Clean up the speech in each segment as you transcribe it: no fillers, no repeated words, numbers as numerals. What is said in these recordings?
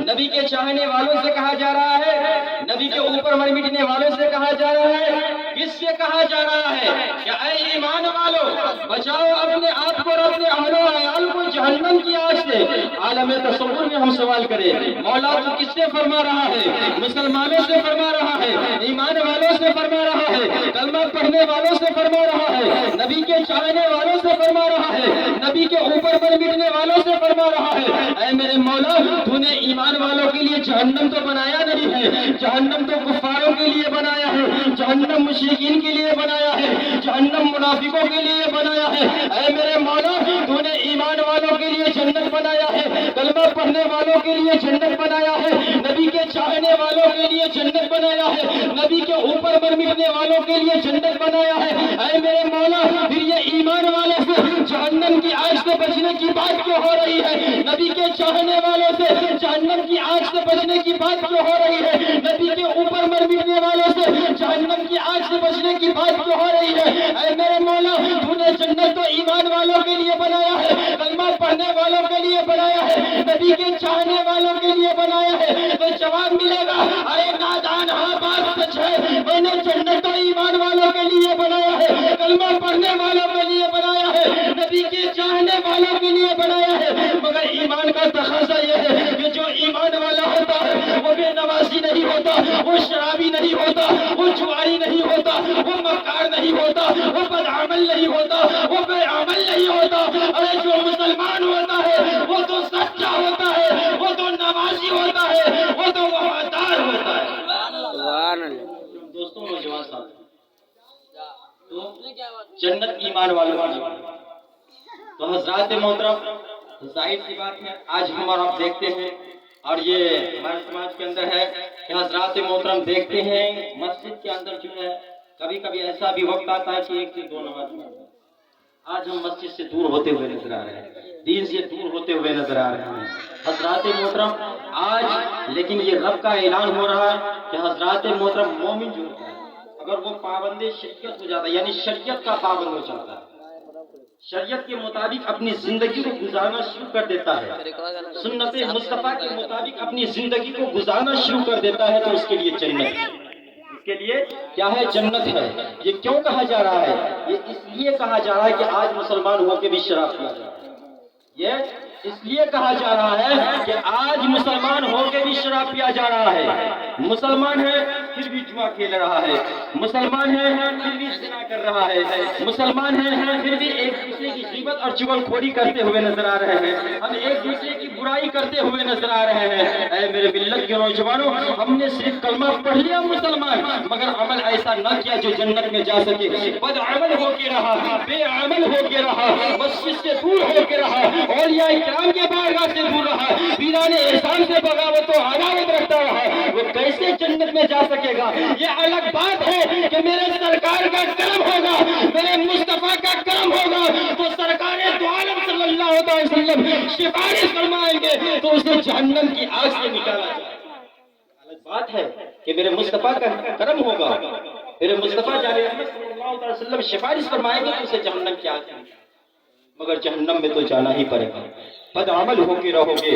نبی کے چاہنے والوں سے کہا جا رہا ہے، نبی کے اوپر مر مٹنے والوں سے کہا جا رہا ہے، کس سے کہا جا رہا ہے کہ اے ایمان والو بچاؤ اپنے آپ کو اور اپنے اہل و عیال کو جہنم کی آگ سے۔ عالم تصور میں ہم سوال کریں، مولا تو کس سے فرما رہا ہے؟ مسلمانوں سے فرما رہا ہے، ایمان والوں سے فرما رہا ہے، کلمہ پڑھنے والوں سے فرما رہا ہے، نبی کے چاہنے والوں سے فرما رہا ہے، نبی کے اوپر مر مٹنے والوں سے فرما رہا ہے۔ اے میرے مولا تو نے ایمان والوں کے لیے جہنم تو بنایا نہیں ہے، جہنم تو کفاروں کے لیے بنایا ہے، جہنم مشرکین کے لیے بنایا ہے، جہنم منافقوں کے لیے بنایا ہے۔ اے میرے مولا تو نے ایمان والوں کے لیے جنت بنایا ہے، کلمہ پڑھنے والوں کے لیے جنت بنایا ہے، نبی کے چاہنے والوں کے لیے جنت بنایا ہے، نبی کے اوپر مر مٹنے والوں کے لیے جنت بنایا ہے۔ اے میرے مولا پھر یہ ایمان والوں سے جہنم کی آگ سے بچنے کی بات کیوں ہو رہی ہے؟ نبی کے چاہنے والوں سے جہنم کی آگ سے بچنے کی بات کیوں ہو رہی ہے؟ نبی کے اوپر مر مٹنے والوں سے جہنم کی آگ سے بچنے کی بات کیوں ہو رہی ہے؟ اے میرے مولا تو نے جنت تو ایمان والوں کے لیے بنایا ہے، کلمہ پڑھنے والوں کے لیے بنایا ہے، نبی کے چاہنے والوں کے لیے بنایا ہے۔ تو جواب ملے گا ارے نادان ہاں بات سچ ہے، میں نے جنت تو ایمان والوں کے لیے بنایا ہے، کلمہ پڑھنے والوں کے لیے بنایا ہے، نبی کے چاہنے والوں کے لیے بنایا ہے، مگر ایمان کا تقاضا یہ ہے کہ جو ایمان والا ہوتا ہے وہ بے نمازی نہیں ہوتا، وہ شرابی نہیں ہوتا، وہ جواری نہیں ہوتا، وہ مکار نہیں ہوتا، وہ بدعمل نہیں ہوتا، وہ بے عمل نہیں ہوتا۔ ارے جو مسلمان ہوتا ہے وہ تو سچا ہوتا ہے، وہ تو نمازی ہوتا ہے، وہ تو وفادار ہوتا ہے۔ دوستوں نوجوان صاحب تو جنت ایمان والوں کی جنت۔ تو حضرات محترم ظاہر سی بات ہے آج ہم اور آپ دیکھتے ہیں اور یہ ہمارے سماج کے اندر ہے کہ حضرات محترم دیکھتے ہیں مسجد کے اندر جو ہے کبھی کبھی ایسا بھی وقت آتا ہے کہ ایک سے دو نماز پڑھتے ہیں۔ آج ہم مسجد سے دور ہوتے ہوئے نظر آ رہے ہیں، دین سے دور ہوتے ہوئے نظر آ رہے ہیں حضرات محترم آج۔ لیکن یہ رب کا اعلان ہو رہا ہے کہ حضرات محترم مومن جو ہوتا ہے اگر وہ پابند شریعت ہو جاتا ہے یعنی شریعت کا پابند ہو جاتا ہے، شریعت کے مطابق اپنی زندگی کو گزارنا شروع کر دیتا ہے، سنت مصطفیٰ کے مطابق اپنی زندگی کو گزارنا شروع کر دیتا ہے، تو اس کے لیے جنت ہے۔ اس کے لیے کیا ہے؟ جنت ہے۔ یہ کیوں کہا جا رہا ہے؟ یہ اس لیے کہا جا رہا ہے کہ آج مسلمان ہو کے بھی شراب پیا جا رہا ہے۔ یہ اس لیے کہا جا رہا ہے کہ آج مسلمان ہو کے بھی شراب پیا جا رہا ہے، مسلمان ہے پھر بھی جوا کھیل رہا ہے، مسلمان ہے پھر بھی زنا کر رہا ہے، مسلمان ہے پھر بھی ایک دوسرے کی غیبت اور چغلخوری کرتے ہوئے نظر آ رہے ہیں، ہم ایک دوسرے کی برائی کرتے ہوئے نظر آ رہے ہیں۔ اے میرے ملت کے نوجوانوں ہم نے صرف کلمہ پڑھ لیا مسلمان، مگر عمل ایسا نہ کیا جو جنت میں جا سکے، بد عمل ہو کے رہا، بے عمل ہو کے رہا، مسجد سے دور ہو کے رہا، اولیاء کرام کے بارگاہ سے دور رہا، پیران احسان سے بغاوت و عداوت رکھتا رہا، وہ کیسے جنت میں جا سکے گا؟ یہ الگ بات ہے کہ میرے سرکار کا کرم ہوگا، میرے مصطفیٰ کا کرم ہوگا تو سرکار دو عالم صلی اللہ علیہ وسلم سفارش فرمائیں گے تو اسے جہنم کی آگ سے نکالا جائے۔ الگ بات ہے کہ میرے مصطفیٰ کا کرم ہوگا، میرے مصطفیٰ جان احمد صلی اللہ علیہ وسلم سفارش فرمائیں گے تو اسے جہنم کی آگ سے نکالا، مگر جہنم میں تو جانا ہی پڑے گا۔ بد عمل ہو کے رہو گے،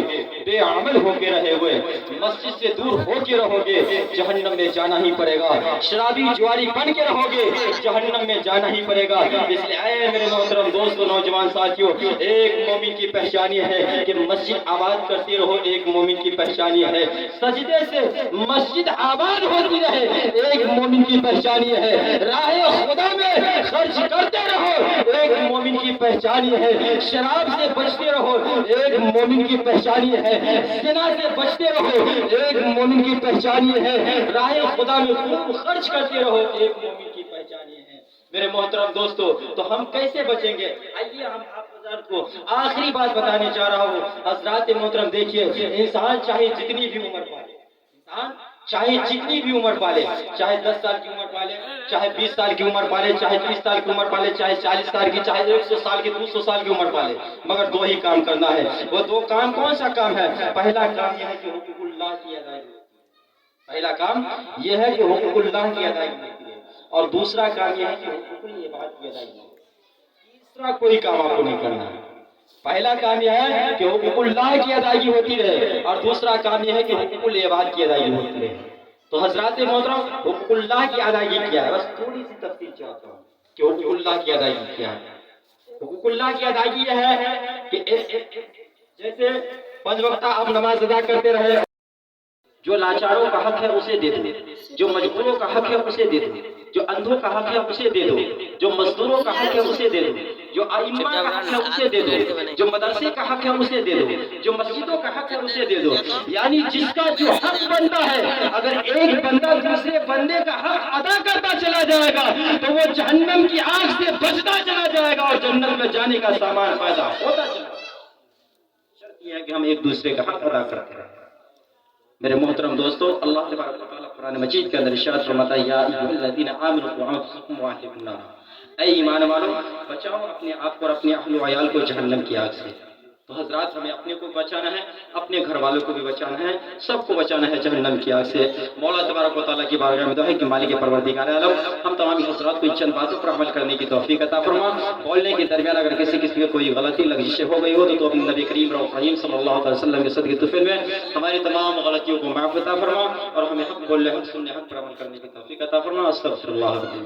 بے عمل ہو کے رہے ہوئے، مسجد سے دور ہو کے رہو گے، جہنم میں جانا ہی پڑے گا۔ شرابی جواری بن کے رہو گے، جہنم میں جانا ہی پڑے گا۔ اس لیے اے میرے محترم دوستو نوجوان ساتھیوں، ایک مومن کی پہچان یہ ہے کہ مسجد آباد کرتے رہو، ایک مومن کی پہچان یہ ہے سجدے سے مسجد آباد ہوتی رہے، ایک مومن کی پہچان یہ ہے راہ خدا میں خرچ کرتے رہو، ایک مومن کی پہچان یہ ہے شراب سے بچتے رہو، ایک مومن کی پہچان یہ ہے زنا سے بچتے رہو، ایک مومن کی پہچان یہ ہے راہ خدا میں خوب خرچ کرتے رہو، ایک مومن کی پہچان یہ ہے۔ میرے محترم دوستو تو ہم کیسے بچیں گے؟ آئیے ہم آپ حضرات کو آخری بات بتانے چاہ رہا ہوں۔ حضرات محترم دیکھیے، انسان چاہے جتنی بھی عمر پالے، انسان چاہے جتنی بھی عمر پالے، چاہے 10 سال کی عمر پالے، چاہے 20 سال کی عمر پالے، چاہے 30 سال کی عمر پالے، چاہے 40 سال کی، چاہے 100 سال کی، 200 سال کی عمر پالے، مگر دو ہی کام کرنا ہے۔ وہ دو کام کون سا کام ہے؟ پہلا کام یہ ہے کہ حقوق اللہ کی ادائیگی، پہلا کام یہ ہے کہ حقوق اللہ کی ادائیگی ہوتی ہے، اور دوسرا کام یہ ہے کہ حقوق العباد کی ادائیگی۔ تیسرا کوئی کام آپ کو نہیں کرنا ہے، پہلا کام یہ ہے کہ حقوق اللہ کی ادائیگی ہوتی رہے، اور دوسرا کام یہ ہے کہ حقوق العباد کی ادائیگی ہوتی رہے۔ تو حضرات محترم، حقوق اللہ کی ادائیگی کیا ہے؟ بس تھوڑی سی تفصیل چاہتا ہوں کہ حقوق اللہ کی ادائیگی کیا ہے۔ حقوق اللہ کی ادائیگی یہ ہے کہ جیسے 5 وقت آپ نماز ادا کرتے رہے، جو لاچاروں کا حق ہے اسے دے دو، جو مجبوروں کا حق ہے اسے دے دو، جو اندھوں کا حق ہے اسے دے دو، جو مزدوروں کا حق ہے اسے دے دو، جو ائمہ کا حق ہے اسے دے دو، جو مدرسے کا حق ہے اسے دے دو، جو مسجدوں کا حق ہے اسے دے دو۔ یعنی جس کا جو حق بنتا ہے، اگر ایک بندہ دوسرے بندے کا حق ادا کرتا چلا جائے گا تو وہ جہنم کی آگ سے بچتا چلا جائے گا اور جنت میں جانے کا سامان پیدا ہوتا چلا جائے گا۔ شرط یہ ہے کہ ہم ایک دوسرے کا حق ادا کرتے رہیں۔ میرے محترم دوستو، اللہ تبارک و تعالیٰ قرآن مجید کے اندر ارشاد فرماتا ہے، یا ایھا الذین آمنوا قوا انفسکم واہلکم نارا، اے ایمان والو بچاؤ اپنے آپ کو اور اپنے اہل و عیال کو جہنم کی آگ سے۔ تو حضرات، ہمیں اپنے کو بچانا ہے، اپنے گھر والوں کو بھی بچانا ہے، سب کو بچانا ہے جہنم کی آگ سے۔ مولا تبارک و تعالیٰ کی بارگاہ میں دعا ہے کہ مالک پروردگار عالم ہم تمام حضرات کو ان چند باتوں پر عمل کرنے کی توفیق عطا فرما۔ بولنے کے درمیان اگر کسی کو کوئی غلطی لغزش ہو گئی ہو تو اپنے نبی کریم رؤوف رحیم صلی اللہ علیہ وسلم کے صدقے طفل میں ہماری تمام غلطیوں کو معاف عطا فرما، اور ہمیں حق بولنے، حق سننے، حق پر عمل کرنے کی توفیق عطا فرما۔ استغفر اللہ العظیم۔